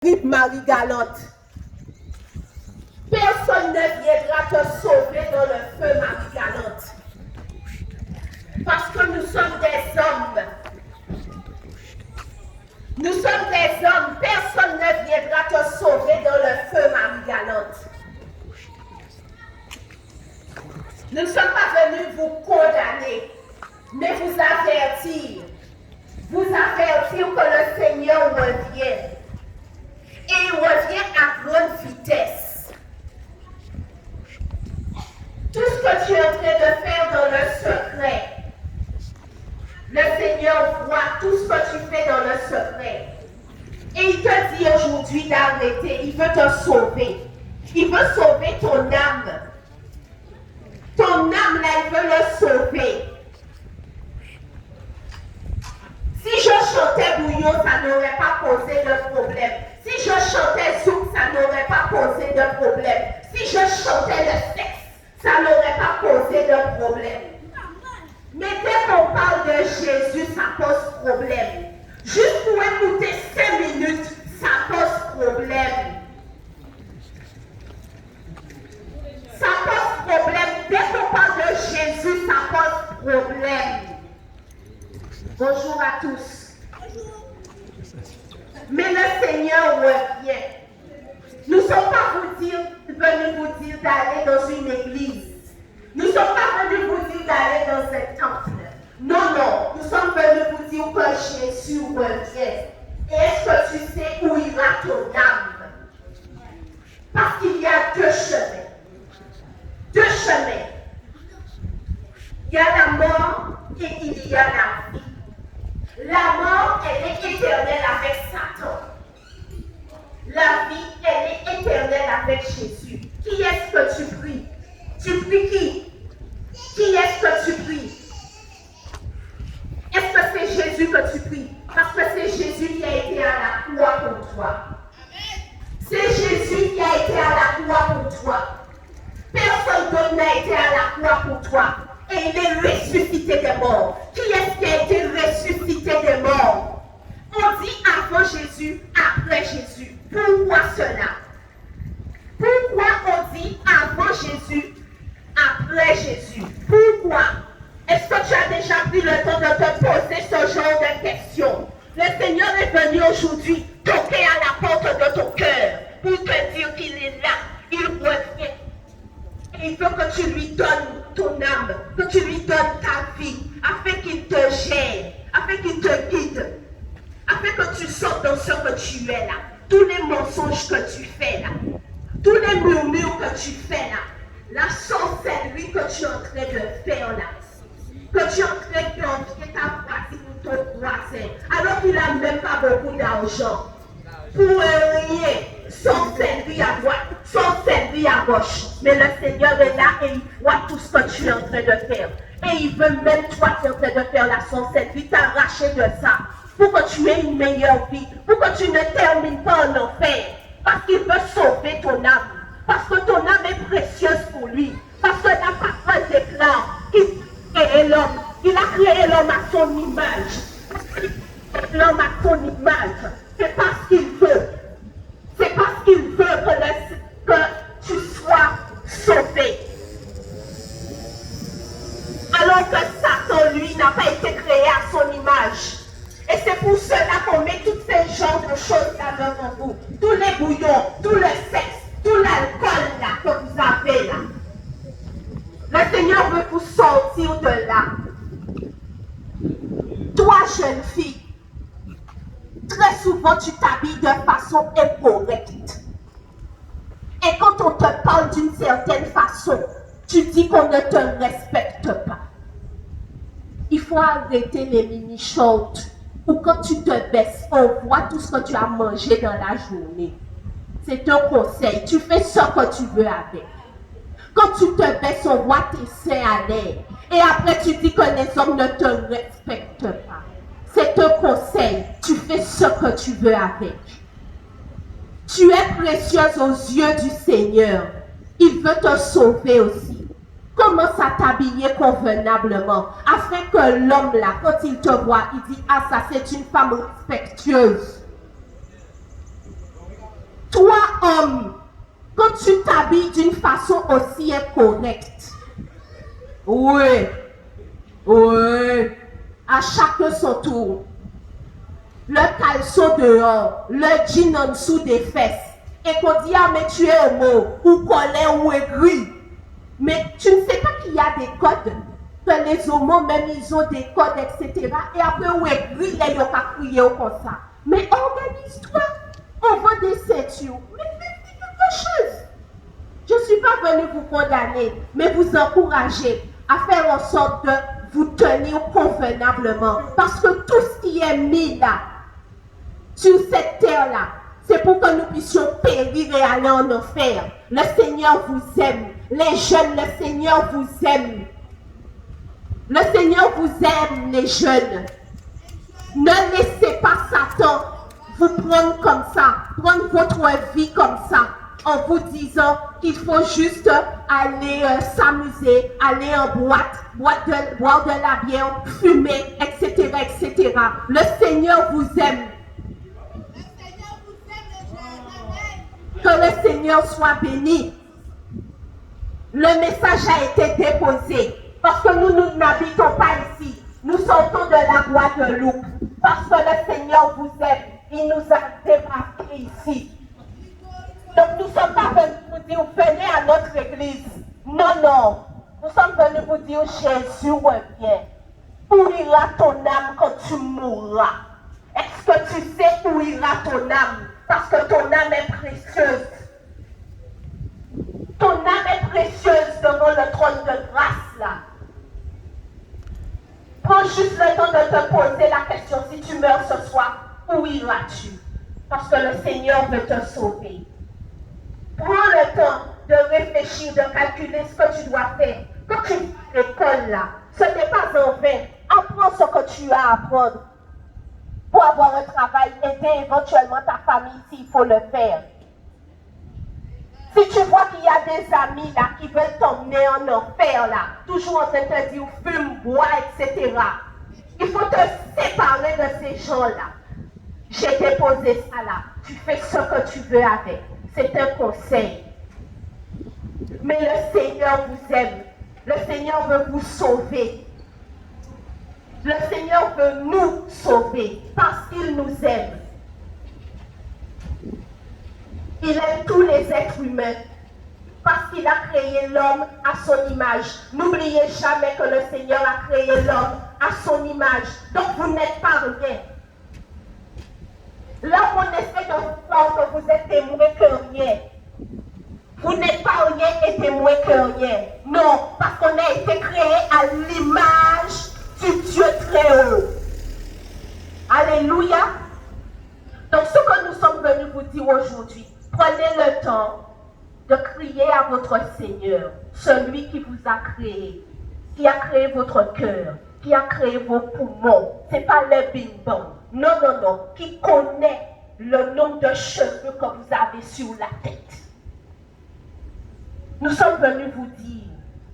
Marie-Galotte. Personne ne viendra te sauver dans le feu, Marie-Galotte. Parce que nous sommes des hommes. Nous sommes des hommes. Personne ne viendra te sauver dans le feu, Marie-Galotte. Nous ne sommes pas venus vous condamner, mais vous avertir. Vous avertir que le Seigneur revient. Et il revient à grande vitesse. Tout ce que tu es en train de faire dans le secret, le Seigneur voit tout ce que tu fais dans le secret. Et il te dit aujourd'hui d'arrêter. Il veut te sauver. Il veut sauver ton âme. Ton âme, là, il veut le sauver. Si je chantais bouillon, ça n'aurait pas posé de problème. Si je chantais zouk, ça n'aurait pas posé de problème. Si je chantais le sexe, ça n'aurait pas posé de problème. Mais dès qu'on parle de Jésus, ça pose problème. Juste pour écouter 5 minutes, ça pose problème. Ça pose problème. Dès qu'on parle de Jésus, ça pose problème. Bonjour à tous. Mais le Seigneur revient. Nous ne sommes pas venus vous dire d'aller dans une église. Nous ne sommes pas venus vous dire d'aller dans un temple. Non, non. Nous sommes venus vous dire que Jésus revient. Et est-ce que tu sais où ira ton âme? Parce qu'il y a deux chemins. Deux chemins. Il y a la mort et il y a la vie. La mort, elle est éternelle avec Satan. La vie, elle est éternelle avec Jésus. Qui est-ce que tu pries? Tu pries qui? Qui est-ce que tu pries? Est-ce que c'est Jésus que tu pries? Parce que c'est Jésus qui a été à la croix pour toi. C'est Jésus qui a été à la croix pour toi. Personne d'autre n'a été à la croix pour toi. Et il est ressuscité des morts. Qui est-ce qui a été ressuscité des morts? On dit avant Jésus, après Jésus. Pourquoi cela? Pourquoi on dit avant Jésus, après Jésus? Pourquoi? Est-ce que tu as déjà pris le temps de te poser ce genre de questions? Le Seigneur est venu aujourd'hui toquer à la porte de ton cœur pour te dire qu'il est là. Il revient. Il veut que tu lui donnes ton âme, que tu lui donnes ta vie, afin qu'il te gère, afin qu'il te guide, afin que tu sortes dans ce que tu es là. Tous les mensonges que tu fais là, tous les murmures que tu fais là, la sorcellerie que tu es en train de faire là, que tu es en train d'envier ta voisine ou ton voisin, alors qu'il n'a même pas beaucoup d'argent. Pour rien, sorcellerie à droite, sorcellerie à gauche. Mais le Seigneur est là et il voit tout ce que tu es en train de faire. Et il veut même toi qui es en train de faire la sorcellerie, t'arracher de ça. Pour que tu aies une meilleure vie. Pour que tu ne termines pas en enfer. Parce qu'il veut sauver ton âme. Parce que ton âme est précieuse pour lui. Parce que la parole déclare qu'il a créé l'homme. Il a créé l'homme à son image. L'homme à son image. C'est parce qu'il veut. C'est parce qu'il veut que tu sois sauvé. Alors que Satan, lui, n'a pas été créé à son image. Et c'est pour cela qu'on met tous ces genres de choses là devant vous. Tous les bouillons, tout le sexe, tout l'alcool là que vous avez là. Le Seigneur veut vous sortir de là. Toi, jeune fille, très souvent, tu t'habilles de façon incorrecte. Et quand on te parle d'une certaine façon, tu dis qu'on ne te respecte pas. Il faut arrêter les mini-shorts. Ou quand tu te baisses, on voit tout ce que tu as mangé dans la journée. C'est un conseil. Tu fais ce que tu veux avec. Quand tu te baisses, on voit tes seins à l'air. Et après, tu dis que les hommes ne te respectent pas. C'est un conseil. Tu fais ce que tu veux avec. Tu es précieuse aux yeux du Seigneur. Il veut te sauver aussi. Commence à t'habiller convenablement. Afin que l'homme là, quand il te voit, il dit, ah ça c'est une femme respectueuse. Toi, homme, quand tu t'habilles d'une façon aussi incorrecte, oui, à chacun son tour. Le caleçon dehors, le jean en dessous des fesses, et qu'on dit, ah, mais tu es homo, ou colère, ou aigri. Mais tu ne sais pas qu'il y a des codes, que les homos, même, ils ont des codes, etc. Et après, ou aigri, les yon pas crier comme ça. Mais organise-toi, on vend des ceintures, mais fais quelque chose. Je ne suis pas venue vous condamner, mais vous encourager à faire en sorte de vous tenir convenablement. Parce que tout ce qui est mis là, sur cette terre-là, c'est pour que nous puissions périr et aller en enfer. Le Seigneur vous aime. Les jeunes, le Seigneur vous aime. Le Seigneur vous aime, les jeunes. Ne laissez pas Satan vous prendre comme ça, prendre votre vie comme ça, en vous disant qu'il faut juste aller s'amuser, aller en boîte, boire de la bière, fumer, etc., etc. Le Seigneur vous aime. Que le Seigneur soit béni. Le message a été déposé parce que nous n'habitons pas ici. Nous sortons de la Guadeloupe parce que le Seigneur vous aime. Il nous a débarqués ici. Donc nous ne sommes pas venus vous dire venez à notre église. Non, non. Nous sommes venus vous dire Jésus revient. Où ira ton âme quand tu mourras? Est-ce que tu sais où ira ton âme? Parce que ton âme est précieuse. Ton âme est précieuse devant le trône de grâce là. Prends juste le temps de te poser la question, si tu meurs ce soir, où iras-tu? Parce que le Seigneur veut te sauver. Prends le temps de réfléchir, de calculer ce que tu dois faire. Quand tu fais l'école là, ce n'est pas en vain. Apprends ce que tu as à apprendre. Pour avoir un travail, aider éventuellement ta famille s'il faut le faire. Si tu vois qu'il y a des amis là qui veulent t'emmener en enfer là, toujours en train de te dire fume, bois, etc. Il faut te séparer de ces gens-là. J'ai déposé ça là. Tu fais ce que tu veux avec. C'est un conseil. Mais le Seigneur vous aime. Le Seigneur veut vous sauver. Le Seigneur veut nous sauver parce qu'il nous aime. Il aime tous les êtres humains parce qu'il a créé l'homme à son image. N'oubliez jamais que le Seigneur a créé l'homme à son image. Donc vous n'êtes pas rien. Là où on essaie de vous croire que vous êtes des moins que rien. Vous n'êtes pas rien et des moins que rien. Non, parce qu'on a été créé à l'image du Dieu très haut. Alléluia. Donc ce que nous sommes venus vous dire aujourd'hui, prenez le temps de crier à votre Seigneur, celui qui vous a créé, qui a créé votre cœur, qui a créé vos poumons. Ce n'est pas le bing-bang. Non, non, non. Qui connaît le nombre de cheveux que vous avez sur la tête. Nous sommes venus vous dire,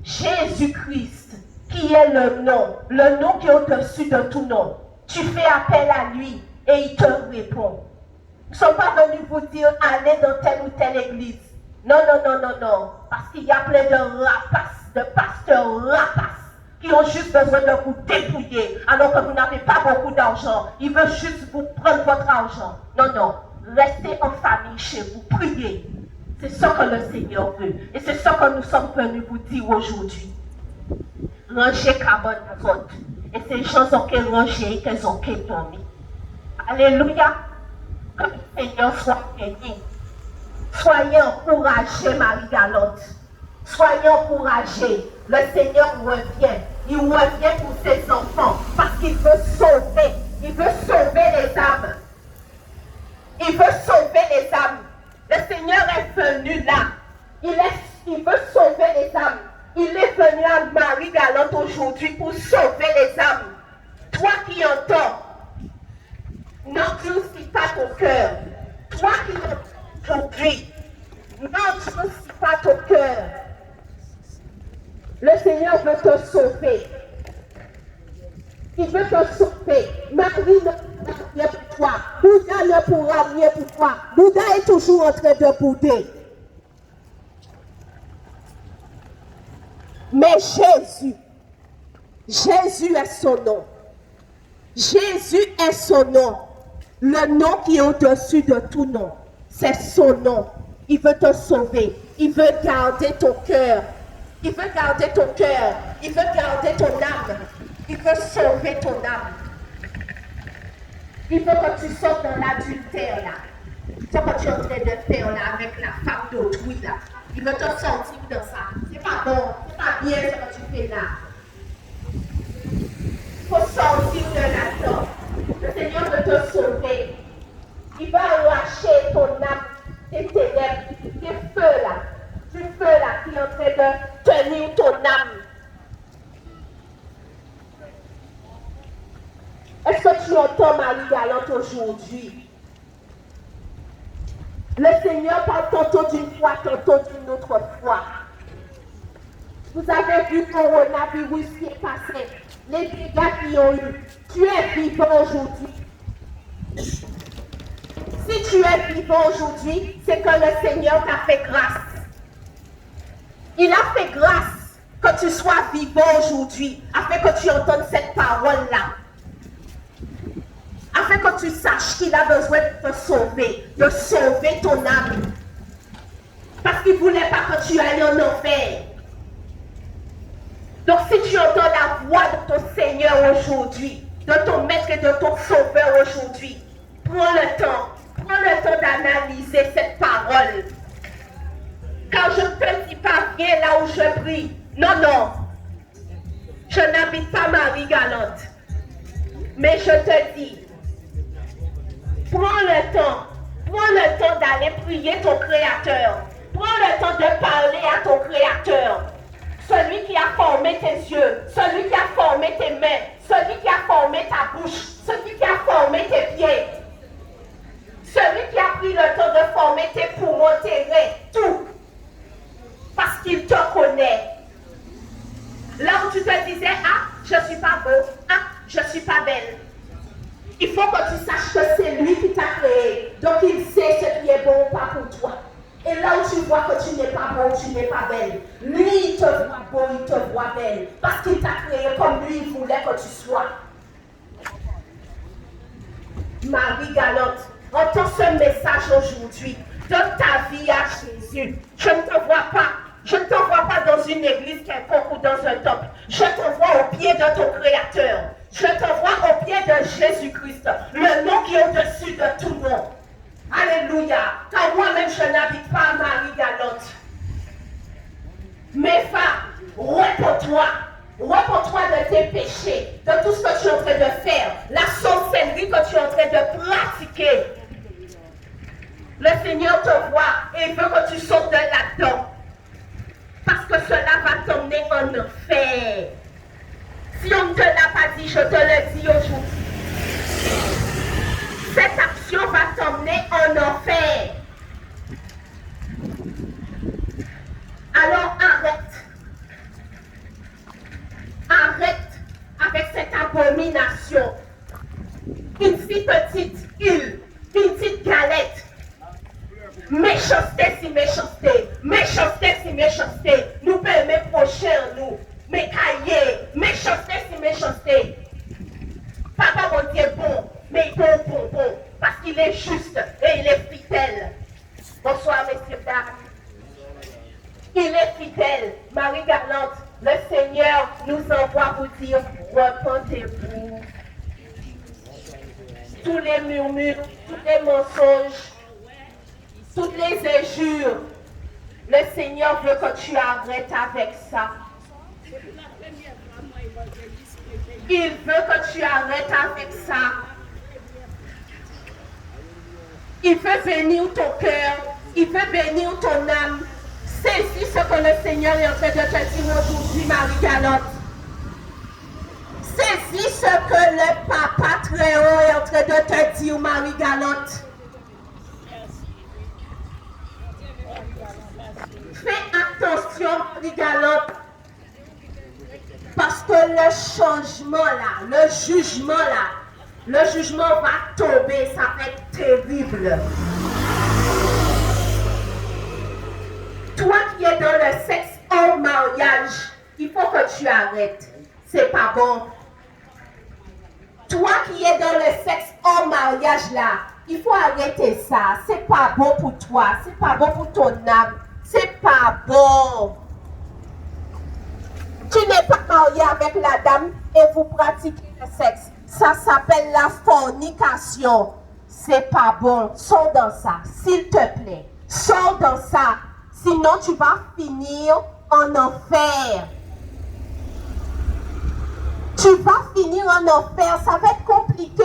Jésus-Christ, qui est le nom qui est au-dessus de tout nom. Tu fais appel à lui et il te répond. Nous ne sommes pas venus vous dire, allez dans telle ou telle église. Non, non, non, non, non. Parce qu'il y a plein de rapaces, de pasteurs rapaces, qui ont juste besoin de vous dépouiller, alors que vous n'avez pas beaucoup d'argent. Ils veulent juste vous prendre votre argent. Non, non. Restez en famille chez vous. Priez. C'est ce que le Seigneur veut. Et c'est ce que nous sommes venus vous dire aujourd'hui. Rangez carbone à votre. Et ces gens ont qu'à ranger et qu'elles ont qu'à dormir. Alléluia. Que le Seigneur soit béni. Soyez encouragés, Marie-Galante. Soyez encouragés. Le Seigneur revient. Il revient pour ses enfants parce qu'il veut sauver. Il veut sauver les âmes. Il veut sauver les âmes. Le Seigneur est venu là. Il veut sauver les âmes. Il est venu à Marie-Galante aujourd'hui pour sauver les âmes. Toi qui entends, n'endurcis pas ton cœur. Toi qui entends aujourd'hui, n'endurcis pas ton cœur. Le Seigneur veut te sauver. Il veut te sauver. Marie rien pour toi. Bouddha ne pourra rien pour toi. Bouddha est toujours en train de bouder. Mais Jésus est son nom. Jésus est son nom. Le nom qui est au-dessus de tout nom. C'est son nom. Il veut te sauver. Il veut garder ton cœur. Il veut garder ton cœur. Il veut garder ton âme. Il veut sauver ton âme. Il veut que tu sortes dans l'adultère là. Ce que tu es en train de faire là avec la femme d'autrui là. Il veut te sortir de ça. C'est pas bon. C'est pas bien ce que tu fais là. Il faut sortir de là-dedans. Le Seigneur veut te sauver. Il va arracher ton âme, tes ténèbres, tes feux là. Du feu là qui est en train de tenir ton âme. Est-ce que tu entends Marie Galante aujourd'hui? Le Seigneur parle tantôt d'une fois, tantôt d'une autre fois. Vous avez vu le coronavirus qui est passé, les dégâts qu'ils ont eu. Tu es vivant aujourd'hui. Si tu es vivant aujourd'hui, c'est que le Seigneur t'a fait grâce. Il a fait grâce que tu sois vivant aujourd'hui, afin que tu entendes cette parole-là. Afin que tu saches qu'il a besoin de te sauver ton âme. Parce qu'il ne voulait pas que tu ailles en enfer. Donc si tu entends la voix de ton Seigneur aujourd'hui, de ton Maître et de ton Sauveur aujourd'hui, prends le temps d'analyser cette parole. Car je ne te dis pas, viens là où je prie. Non. Je n'habite pas Marie Galante. Mais je te dis, prends le temps d'aller prier ton Créateur. Prends le temps de parler à ton Créateur. Celui qui a formé tes yeux, celui qui a formé tes mains, celui qui a formé ta bouche, celui qui a formé tes pieds, celui qui a pris le temps de former tes poumons, tes reins, tout. Parce qu'il te connaît. Là où tu te disais, je ne suis pas beau, je ne suis pas belle. Il faut que tu saches que c'est lui qui t'a créé. Donc il sait ce qui est bon ou pas pour toi. Et là où tu vois que tu n'es pas beau, tu n'es pas belle, lui il te voit beau, il te voit belle. Parce qu'il t'a créé comme lui il voulait que tu sois. Marie Galante, entends ce message aujourd'hui. Donne ta vie à Jésus. Je ne te vois pas. Je ne t'envoie pas dans une église quelconque ou dans un temple. Je t'envoie au pied de ton Créateur. Je t'envoie au pied de Jésus-Christ, le nom qui est au-dessus de tout nom. Alléluia. Car moi-même, je n'habite pas à Marie Galante. Mais réponds-toi. Réponds-toi de tes péchés, de tout ce que tu es en train de faire, la sorcellerie que tu es en train de pratiquer. Le Seigneur te voit et veut que tu sortes de là-dedans. Parce que cela va t'emmener en enfer. Si on ne te l'a pas dit, je te le dis aujourd'hui. Cette action va t'emmener en enfer. Alors arrête. Arrête avec cette abomination. Une si petite île, une petite galette. Méchanceté si méchanceté, méchanceté si méchanceté, nous payons mes prochains nous, mes cahiers, méchanceté si méchanceté. Papa mon Dieu bon, mais bon, parce qu'il est juste et il est fidèle. Bonsoir messieurs, dames. Il est fidèle. Marie Galante, le Seigneur nous envoie vous dire, repentez-vous. Tous les murmures, tous les mensonges, toutes les injures, le Seigneur veut que tu arrêtes avec ça. Il veut que tu arrêtes avec ça. Il veut bénir ton cœur, il veut bénir ton âme. Saisis ce que le Seigneur est en train de te dire aujourd'hui, Marie Galante. Saisis ce que le Papa très haut est en train de te dire, Marie Galante. Fais attention, Marie Galante, parce que le changement là, le jugement là, Le jugement va tomber, ça va être terrible. Toi qui es dans le sexe hors mariage, il faut que tu arrêtes. C'est pas bon. Toi qui es dans le sexe hors mariage là, il faut arrêter ça. C'est pas bon pour toi. C'est pas bon pour ton âme. C'est pas bon. Tu n'es pas marié avec la dame et vous pratiquez le sexe. Ça s'appelle la fornication. C'est pas bon. Sors dans ça, s'il te plaît. Sors dans ça. Sinon, tu vas finir en enfer. Tu vas finir en enfer. Ça va être compliqué.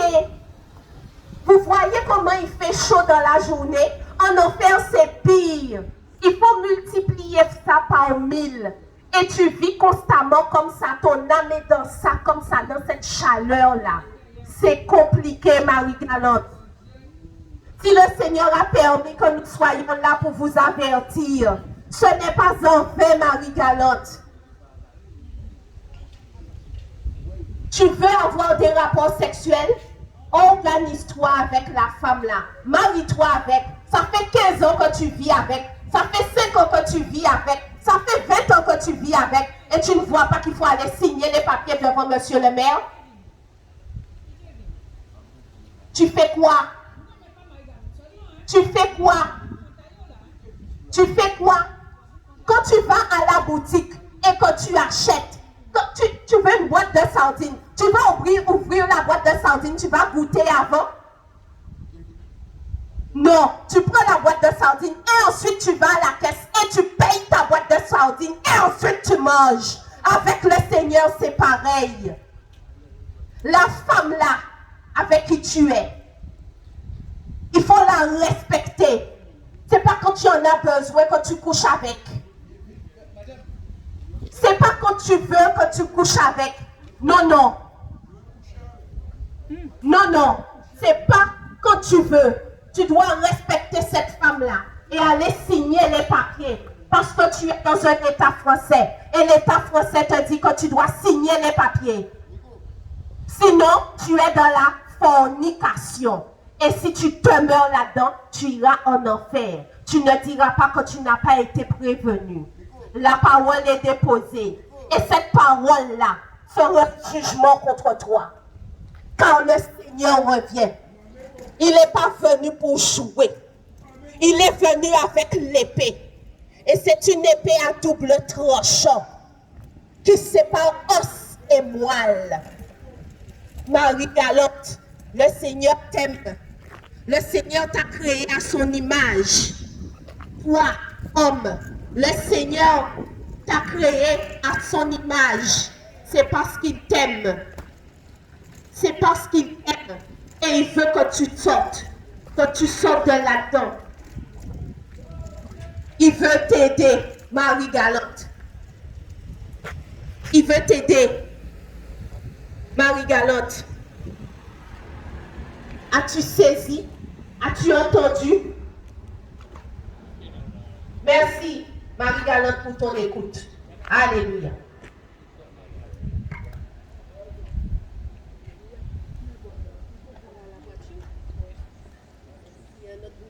Vous voyez comment il fait chaud dans la journée? En enfer, c'est pire. Il faut multiplier ça par 1000. Et tu vis constamment comme ça. Ton âme est dans ça, comme ça, dans cette chaleur-là. C'est compliqué, Marie-Galante. Si le Seigneur a permis que nous soyons là pour vous avertir, ce n'est pas en vain, Marie-Galante. Tu veux avoir des rapports sexuels? Organise-toi avec la femme-là. Marie-toi avec. Ça fait 15 ans que tu vis avec. Ça fait 5 ans que tu vis avec. Ça fait 20 ans que tu vis avec. Et tu ne vois pas qu'il faut aller signer les papiers devant monsieur le maire? Tu fais quoi? Tu fais quoi? Tu fais quoi? Quand tu vas à la boutique et que tu achètes, quand tu veux une boîte de sardines, tu vas ouvrir la boîte de sardines, tu vas goûter avant? Non, tu prends la boîte de sardines et ensuite tu vas à la caisse et tu payes ta boîte de sardines et ensuite tu manges. Avec le Seigneur, c'est pareil. La femme là, avec qui tu es, il faut la respecter. C'est pas quand tu en as besoin que tu couches avec. C'est pas quand tu veux que tu couches avec. Non, non. Non, non. C'est pas quand tu veux. Tu dois respecter cette femme-là et aller signer les papiers. Parce que tu es dans un État français. Et l'État français te dit que tu dois signer les papiers. Sinon, tu es dans la fornication. Et si tu demeures là-dedans, tu iras en enfer. Tu ne diras pas que tu n'as pas été prévenu. La parole est déposée. Et cette parole-là sera un jugement contre toi. Quand le Seigneur revient, il n'est pas venu pour jouer. Il est venu avec l'épée. Et c'est une épée à double tranchant qui sépare os et moelle. Marie-Galante, le Seigneur t'aime. Le Seigneur t'a créé à son image. Toi, homme, le Seigneur t'a créé à son image. C'est parce qu'il t'aime. C'est parce qu'il t'aime. Et il veut que tu sortes de là-dedans. Il veut t'aider, Marie-Galante. Il veut t'aider, Marie-Galante. As-tu saisi? As-tu entendu? Merci, Marie-Galante, pour ton écoute. Alléluia.